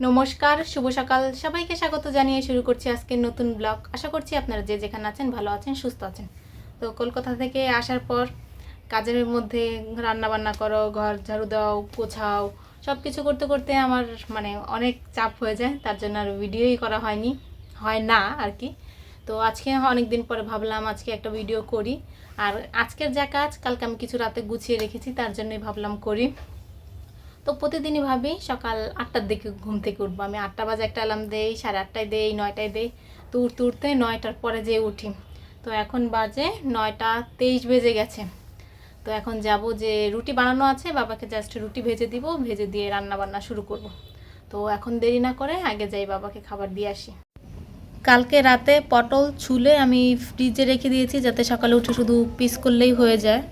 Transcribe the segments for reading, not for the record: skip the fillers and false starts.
নমস্কার, শুভ সকাল। সবাইকে স্বাগত জানিয়ে শুরু করছি আজকের নতুন ব্লগ। আশা করছি আপনারা যে যেখানে আছেন ভালো আছেন, সুস্থ আছেন। তো কলকাতা থেকে আসার পর কাজের মধ্যে রান্না বান্না করো, ঘর ঝাড়ু দাও, গোছাও, সব কিছু করতে করতে আমার অনেক চাপ হয়ে যায়। তার জন্য আর ভিডিওই করা হয় না আর কি। তো আজকে অনেক দিন পরে ভাবলাম আজকে একটা ভিডিও করি। আর আজকের যা কাজ কালকে আমি কিছু রাতে গুছিয়ে রেখেছি, তার জন্যই ভাবলাম করি। তো প্রতিদিনই ভাবি সকাল 8টার দিকে ঘুম থেকে উঠবো। আমি 8টা বাজে একটা অ্যালার্ম দেই, 8:30টায় দেই, 9টায় দেই। তো উঠতে উঠতে 9টার পরে যেয়ে উঠি। তো এখন বাজে 9টা 23 বেজে গেছে। তো এখন যাব যে রুটি বানানো আছে, বাবাকে জাস্ট রুটি ভেজে দিব, ভেজে দিয়ে রান্না বান্না শুরু করব। তো এখন দেরি না করে আগে যাই বাবাকে খাবার দিয়ে আসি। কালকে রাতে পটল ছুলে আমি ফ্রিজে রেখে দিয়েছি, যাতে সকালে উঠে শুধু পিস করলেই হয়ে যায়।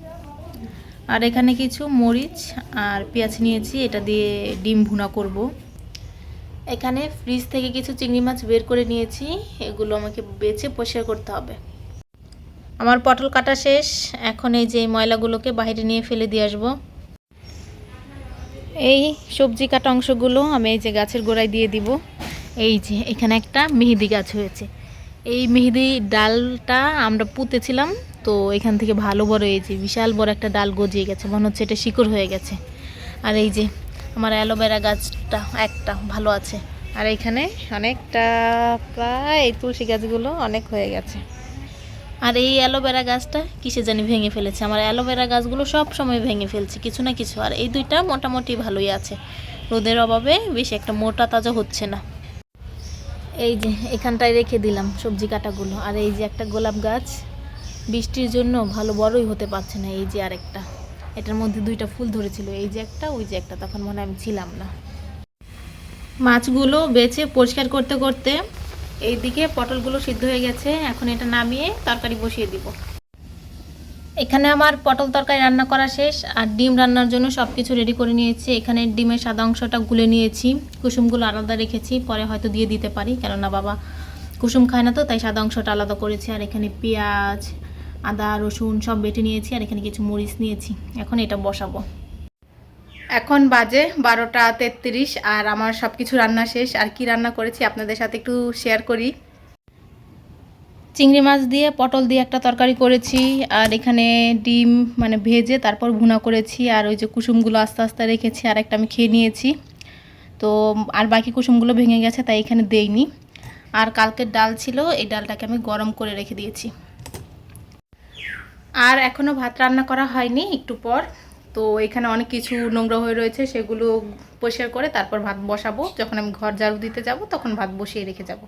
আর এখানে কিছু মরিচ আর পেঁয়াজ নিয়েছি, এটা দিয়ে ডিম ভুনা করব। এখানে ফ্রিজ থেকে কিছু চিংড়ি মাছ বের করে নিয়েছি, এগুলো আমাকে বেছে পরিষ্কার করতে হবে। আমার পটল কাটা শেষ, এখন এই যে ময়লাগুলোকে বাইরে নিয়ে ফেলে দিয়ে আসবো। এই সবজি কাটা অংশগুলো আমি এই যে গাছের গোড়ায় দিয়ে দিব। এই যে এখানে একটা মেহেদি গাছ হয়েছে, এই মেহেদি ডালটা আমরা পুঁতেছিলাম, তো এখান থেকে ভালো বড় হয়েছে, বিশাল বড় একটা ডাল গজিয়ে গেছে, মনে হচ্ছে এটা শিকড় হয়ে গেছে। আর এই যে আমার অ্যালোভেরা গাছটা একটা ভালো আছে। আর এখানে অনেকটা প্রায় এই তুলসী গাছগুলো অনেক হয়ে গেছে। আর এই অ্যালোভেরা গাছটা কিসে জানি ভেঙে ফেলেছে। আমার অ্যালোভেরা গাছগুলো সব সময় ভেঙে ফেলছে কিছু না কিছু। আর এই দুইটা মোটামুটি ভালোই আছে, রোদের অভাবে বেশি একটা মোটা তাজা হচ্ছে না। এই যে এখানটায় রেখে দিলাম সবজি কাটাগুলো। আর এই যে একটা গোলাপ গাছ বৃষ্টির জন্য ভালো বড়ই হতে পারছে না। এই যে আরেকটা, এটার মধ্যে দুইটা ফুল ধরেছিল, এই যে একটা, ওই যে একটা, তখন মনে আমি ছিলাম না। মাছগুলো বেছে পরিষ্কার করতে করতে এইদিকে পটলগুলো সিদ্ধ হয়ে গেছে, এখন এটা নামিয়ে তরকারি বসিয়ে দিব। এখানে আমার পটল তরকারি রান্না করা শেষ। আর ডিম রান্নার জন্য সব কিছু রেডি করে নিয়েছি। এখানে ডিমের সাদা অংশটা গুলে নিয়েছি, কুসুমগুলো আলাদা রেখেছি, পরে হয়তো দিয়ে দিতে পারি, কেননা বাবা কুসুম খায় না, তো তাই সাদা অংশটা আলাদা করেছি। আর এখানে পেঁয়াজ, আদা, রসুন সব বেটে নিয়েছি, আর এখানে কিছু মরিচ নিয়েছি। এখন এটা বসাবো। এখন বাজে 12টা 33, আর আমার সব কিছু রান্না শেষ। আর কি রান্না করেছি আপনাদের সাথে একটু শেয়ার করি। চিংড়ি মাছ দিয়ে পটল দিয়ে একটা তরকারি করেছি, আর এখানে ডিম ভেজে তারপর ভুনা করেছি। আর ওই যে কুসুমগুলো আস্তে আস্তে রেখেছি, আর একটা আমি খেয়ে নিয়েছি। তো আর বাকি কুসুমগুলো ভেঙে গেছে, তাই এখানে দেইনি। আর কালকের ডাল ছিল, এই ডালটাকে আমি গরম করে রেখে দিয়েছি। আর এখনও ভাত রান্না করা হয়নি, একটু পর। তো এখানে অনেক কিছু নোংরা হয়ে রয়েছে, সেগুলো পরিষ্কার করে তারপর ভাত বসাবো। যখন আমি ঘর ঝাড়ু দিতে যাব তখন ভাত বসিয়ে রেখে যাব।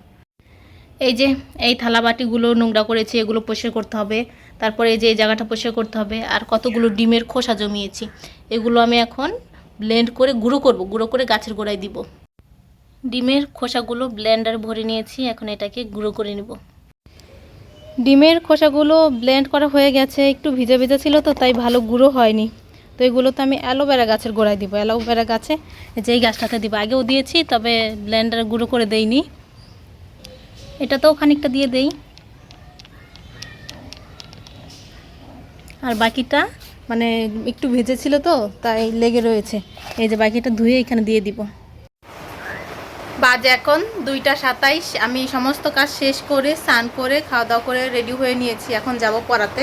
এই যে এই থালা বাটিগুলো নোংরা করেছি, এগুলো পরিষ্কার করতে হবে। তারপরে এই যে এই জায়গাটা পরিষ্কার করতে হবে। আর কতগুলো ডিমের খোসা জমিয়েছি, এগুলো আমি এখন ব্লেন্ড করে গুঁড়ো করব, গুঁড়ো করে গাছের গোড়ায় দিব। ডিমের খোসাগুলো ব্লেন্ডারে ভরে নিয়েছি, এখন এটাকে গুঁড়ো করে নেব। ডিমের খোসাগুলো ব্লেন্ড করা হয়ে গেছে, একটু ভিজা ভিজা ছিল তো তাই ভালো গুঁড়ো হয়নি। তো এগুলো তো আমি অ্যালোভেরা গাছের গোড়ায় দিব, অ্যালোভেরা গাছে যেই গাছটাতে দিব, আগেও দিয়েছি, তবে ব্লেন্ডারে গুঁড়ো করে দেইনি। এটাতেও খানিকটা দিয়ে দেই। আর বাকিটা একটু ভেজেছিল তো তাই লেগে রয়েছে। এই যে বাকিটা ধুয়ে এখানে দিয়ে দিব। বাজে এখন 2টা 27, আমি সমস্ত কাজ শেষ করে স্নান করে খাওয়া দাওয়া করে রেডি হয়ে নিয়েছি, এখন যাব পড়াতে।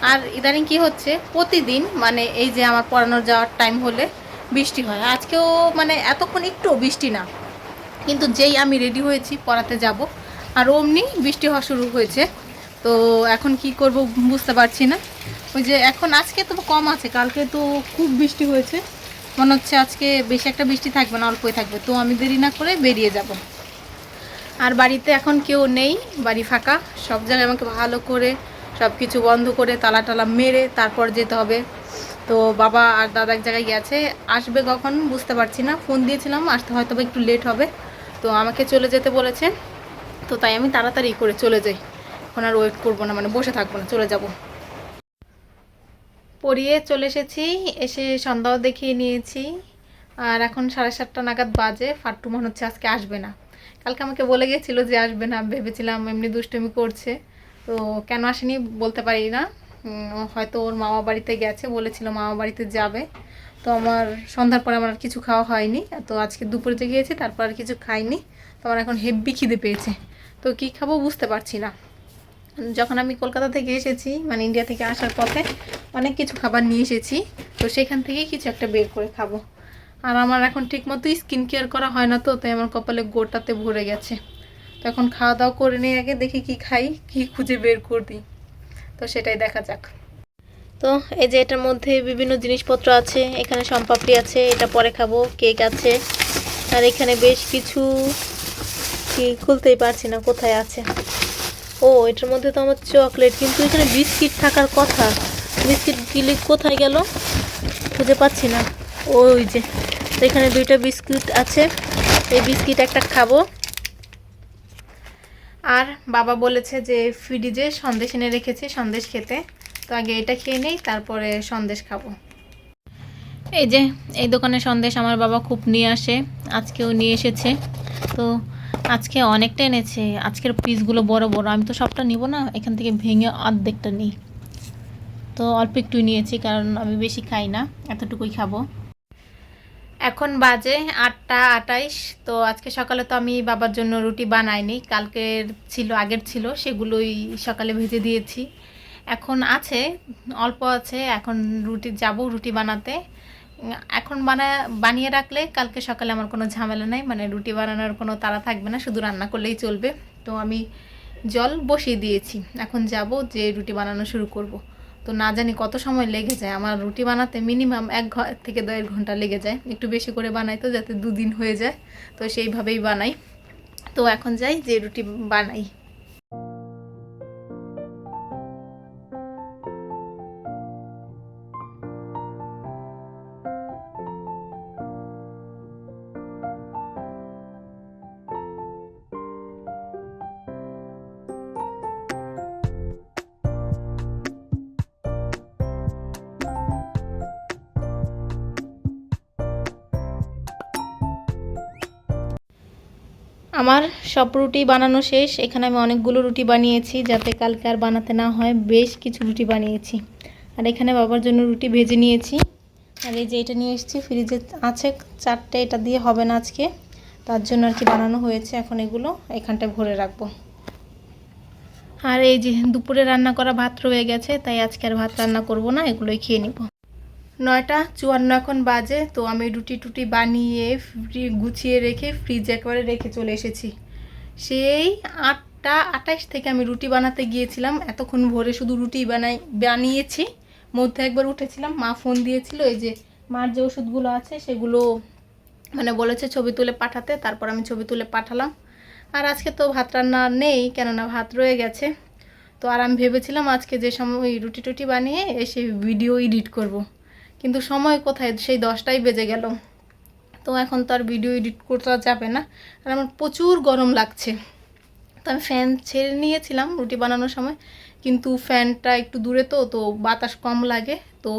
আর ইদানিং কি হচ্ছে, প্রতিদিন এই যে আমার পড়ানোর যাওয়ার টাইম হলে বৃষ্টি হয়। আজকেও এতক্ষণ একটু বৃষ্টি না, কিন্তু যেই আমি রেডি হয়েছি পড়াতে যাব, আর অমনি বৃষ্টি হওয়া শুরু হয়েছে। তো এখন কি করব বুঝতে পারছি না। ওই যে এখন আজকে তো কম আছে, কালকে তো খুব বৃষ্টি হয়েছে, মনে হচ্ছে আজকে বেশি একটা বৃষ্টি থাকবে না, অল্পই থাকবে। তো আমি দেরি না করে বেরিয়ে যাব। আর বাড়িতে এখন কেউ নেই, বাড়ি ফাঁকা। সব জায়গায় আমাকে ভালো করে সব কিছু বন্ধ করে তালা টালা মেরে তারপর যেতে হবে। তো বাবা আর দাদা এক জায়গায় গেছে, আসবে কখন বুঝতে পারছি না। ফোন দিয়েছিলাম, আসতে হয়তো একটু লেট হবে। তো আমাকে চলে যেতে বলেছে, তো তাই আমি তাড়াতাড়ি করে চলে যাই। এখন আর ওয়েট করবো না, বসে থাকবো না, চলে যাব। পড়িয়ে চলে এসেছি, এসে সন্ধ্যাও দেখিয়ে নিয়েছি। আর এখন 7:30 নাগাদ বাজে। ফাট্টু মনে হচ্ছে আজকে আসবে না। কালকে আমাকে বলে গেছিলো যে আসবে না, ভেবেছিলাম এমনি দুষ্টুমি করছে। তো কেন আসেনি বলতে পারি না, হয়তো ওর মামা বাড়িতে গেছে, বলেছিল মামা বাড়িতে যাবে। তো তো আমার সন্ধ্যার পরে আমার আর কিছু খাওয়া হয়নি, তো আজকে দুপুরে যে গিয়েছি তারপর আর কিছু খাইনি। তো আমার এখন হেভি খিদে পেয়েছে, তো কী খাবো বুঝতে পারছি না। যখন আমি কলকাতা থেকে এসেছি, মানে ইন্ডিয়া থেকে আসার পথে অনেক কিছু খাবার নিয়ে এসেছি, তো সেখান থেকেই কিছু একটা বের করে খাবো। আর আমার এখন ঠিকমতো স্কিন কেয়ার করা হয় না, তো তাই আমার কপালে গোটাতে ভরে গেছে। তো এখন খাওয়া দাওয়া করে নিয়ে আগে দেখি কি খাই, কি খুঁজে বের করে দিই, তো সেটাই দেখা যাক। তো এই যে এটার মধ্যে বিভিন্ন জিনিসপত্র আছে, এখানে সম্পাপড়ি আছে, এটা পরে খাবো, কেক আছে, আর এখানে বেশ কিছু কি খুলতেই পারছি না কোথায় আছে। ও এটার মধ্যে তো আমার চকলেট, কিন্তু এখানে বিস্কিট থাকার কথা, বিস্কিট গিলি কোথায় গেল খুঁজে পাচ্ছি না। ওই যে এখানে 2টা বিস্কুট আছে, এই বিস্কিট একটা খাবো। আর বাবা বলেছে যে ফ্রিজে সন্দেশ এনে রেখেছি, সন্দেশ খেতে, তো আগে এটা খেয়ে নেই তারপরে সন্দেশ খাবো। এই যে এই দোকানে সন্দেশ আমার বাবা খুব নিয়ে আসে, আজকেও নিয়ে এসেছে। তো আজকে অনেকটা এনেছে, আজকের পিসগুলো বড় বড়, আমি তো সবটা নিব না, এখান থেকে ভেঙে অর্ধেকটা নিই। তো অল্প একটু নিয়েছি কারণ আমি বেশি খাই না, এতটুকুই খাবো। এখন বাজে 8টা 28। তো আজকে সকালে তো আমি বাবার জন্য রুটি বানাইনি, কালকের ছিল, আগের ছিল, সেগুলোই সকালে ভেজে দিয়েছি। এখন আছে, অল্প আছে, এখন রুটি বানাতে। এখন বানিয়ে রাখলে কালকে সকালে আমার কোনো ঝামেলা নাই, মানে রুটি বানানোর কোনো তাড়া থাকবে না, শুধু রান্না করলেই চলবে। তো আমি জল বসিয়ে দিয়েছি, এখন যাব যে রুটি বানানো শুরু করব। তো না জানি কত সময় লেগে যায়, আমার রুটি বানাতে মিনিমাম 1 থেকে 1.5 ঘন্টা লেগে যায়, একটু বেশি করে বানাই তো যাতে 2 দিন হয়ে যায়, তো সেইভাবেই বানাই। তো এখন যাই যে রুটি বানাই। আমার সব রুটি বানানো শেষ, এখানে আমি অনেকগুলো রুটি বানিয়েছি যাতে কালকে আর বানাতে না হয়, বেশ কিছু রুটি বানিয়েছি। আর এখানে বাবার জন্য রুটি ভেজে নিয়েছি, আর এই যে এটা নিয়ে এসেছি, ফ্রিজে আছে 4টে, এটা দিয়ে হবে না আজকে, তার জন্য আর কি বানানো হয়েছে। এখন এগুলো এখানটায় ভরে রাখবো। আর এই যে দুপুরে রান্না করা ভাত রয়ে গেছে, তাই আজকে আর ভাত রান্না করব না, এগুলোই খেয়ে নিব। 9টা 54 এখন বাজে, তো আমি রুটি বানিয়ে গুছিয়ে রেখে ফ্রিজে একবারে রেখে চলে এসেছি। সেই 8টা 28 থেকে আমি রুটি বানাতে গিয়েছিলাম, এতক্ষণ ভোরে শুধু রুটি বানিয়েছি। মধ্যে একবার উঠেছিলাম, মা ফোন দিয়েছিল, এই যে মার যে ওষুধগুলো আছে সেগুলো মানে বলেছে ছবি তুলে পাঠাতে, তারপর আমি ছবি তুলে পাঠালাম। আর আজকে তো ভাত রান্না নেই, কেননা ভাত রয়ে গেছে। তো আর আমি ভেবেছিলাম আজকে যে সময় রুটি বানিয়ে এসে ভিডিও এডিট করব, কিন্তু সময় কোথায়, সেই 10টাই বেজে গেল। তো এখন তো আর ভিডিও এডিট করতে যাবে না, আর আমার প্রচুর গরম লাগছে। তো আমি ফ্যান ছেড়ে নিয়েছিলাম রুটি বানানোর সময়, কিন্তু ফ্যানটা একটু দূরে, তো বাতাস কম লাগে, তো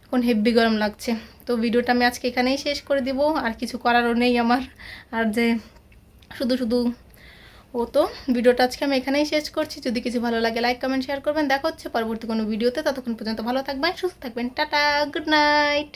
এখন হেভি গরম লাগছে। তো ভিডিওটা আমি আজকে এখানেই শেষ করে দিব, আর কিছু করারও নেই আমার। আর যে শুধু তো ভিডিওটা আজকে আমি এখানেই শেষ করছি। যদি কিছু ভালো লাগে লাইক কমেন্ট শেয়ার করবেন। দেখা হচ্ছে পরবর্তী কোনো ভিডিওতে, ততক্ষণ পর্যন্ত ভালো থাকবেন, সুস্থ থাকবেন, টাটা, গুড নাইট।